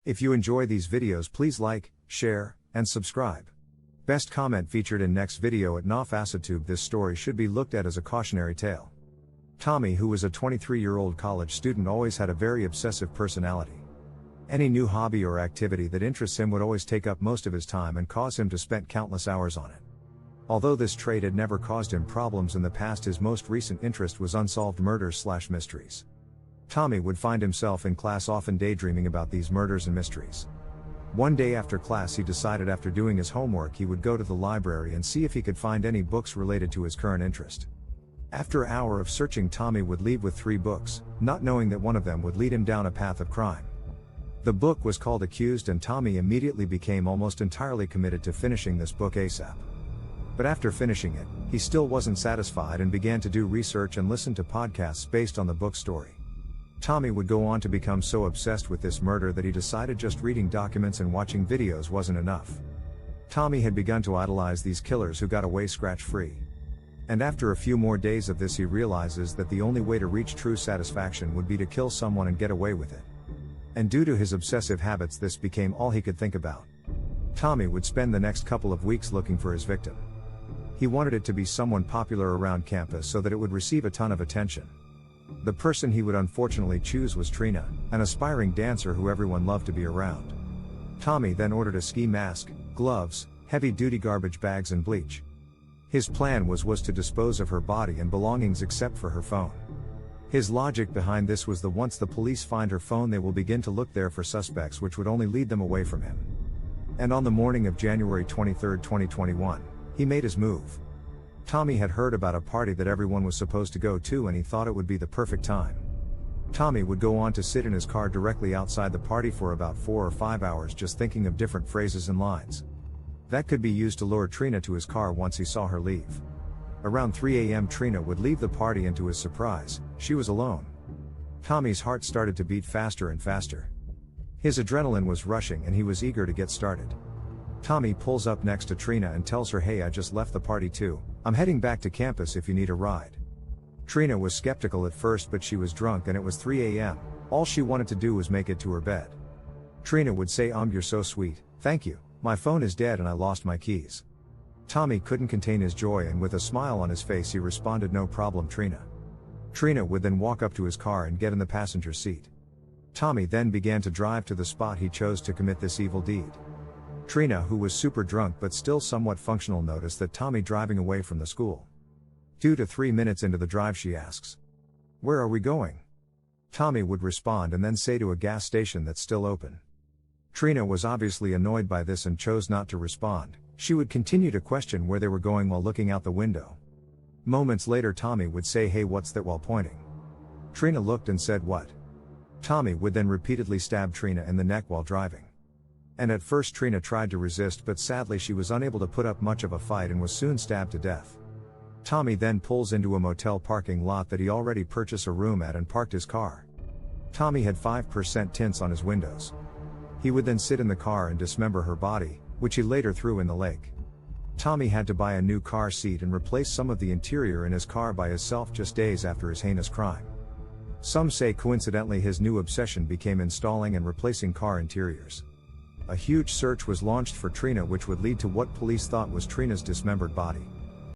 If you enjoy these videos, please like, share, and subscribe. Best comment featured in next video at @NoFacetube. This story should be looked at as a cautionary tale. Tommy, who was a 23-year-old college student, always had a very obsessive personality. Any new hobby or activity that interests him would always take up most of his time and cause him to spend countless hours on it. Although this trait had never caused him problems in the past, his most recent interest was unsolved murders/mysteries. Tommy would find himself in class often daydreaming about these murders and mysteries. One day after class, he decided after doing his homework he would go to the library and see if he could find any books related to his current interest. After an hour of searching, Tommy would leave with 3 books, not knowing that one of them would lead him down a path of crime. The book was called Accused, and Tommy immediately became almost entirely committed to finishing this book ASAP. But after finishing it, he still wasn't satisfied and began to do research and listen to podcasts based on the book's story. Tommy would go on to become so obsessed with this murder that he decided just reading documents and watching videos wasn't enough. Tommy had begun to idolize these killers who got away scratch-free. And after a few more days of this, he realizes that the only way to reach true satisfaction would be to kill someone and get away with it. And due to his obsessive habits, this became all he could think about. Tommy would spend the next couple of weeks looking for his victim. He wanted it to be someone popular around campus so that it would receive a ton of attention. The person he would unfortunately choose was Trina, an aspiring dancer who everyone loved to be around. Tommy then ordered a ski mask, gloves, heavy-duty garbage bags, and bleach. His plan was to dispose of her body and belongings except for her phone. His logic behind this was that once the police find her phone, they will begin to look there for suspects, which would only lead them away from him. And on the morning of January 23, 2021, he made his move. Tommy had heard about a party that everyone was supposed to go to, and he thought it would be the perfect time. Tommy would go on to sit in his car directly outside the party for about 4 or 5 hours, just thinking of different phrases and lines that could be used to lure Trina to his car once he saw her leave. Around 3 a.m. Trina would leave the party, and to his surprise, she was alone. Tommy's heart started to beat faster and faster. His adrenaline was rushing and he was eager to get started. Tommy pulls up next to Trina and tells her, "Hey, I just left the party too. I'm heading back to campus if you need a ride." Trina was skeptical at first, but she was drunk and it was 3 a.m. All she wanted to do was make it to her bed. Trina would say, "You're so sweet, thank you. My phone is dead and I lost my keys." Tommy couldn't contain his joy, and with a smile on his face he responded, "No problem, Trina." Trina would then walk up to his car and get in the passenger seat. Tommy then began to drive to the spot he chose to commit this evil deed. Trina, who was super drunk but still somewhat functional, noticed that Tommy driving away from the school. 2 to 3 minutes into the drive, she asks, "Where are we going?" Tommy would respond and then say, "To a gas station that's still open." Trina was obviously annoyed by this and chose not to respond. She would continue to question where they were going while looking out the window. Moments later, Tommy would say, "Hey, what's that?" while pointing. Trina looked and said, "What?" Tommy would then repeatedly stab Trina in the neck while driving. And at first Trina tried to resist, but sadly she was unable to put up much of a fight and was soon stabbed to death. Tommy then pulls into a motel parking lot that he already purchased a room at and parked his car. Tommy had 5% tints on his windows. He would then sit in the car and dismember her body, which he later threw in the lake. Tommy had to buy a new car seat and replace some of the interior in his car by himself just days after his heinous crime. Some say coincidentally his new obsession became installing and replacing car interiors. A huge search was launched for Trina, which would lead to what police thought was Trina's dismembered body.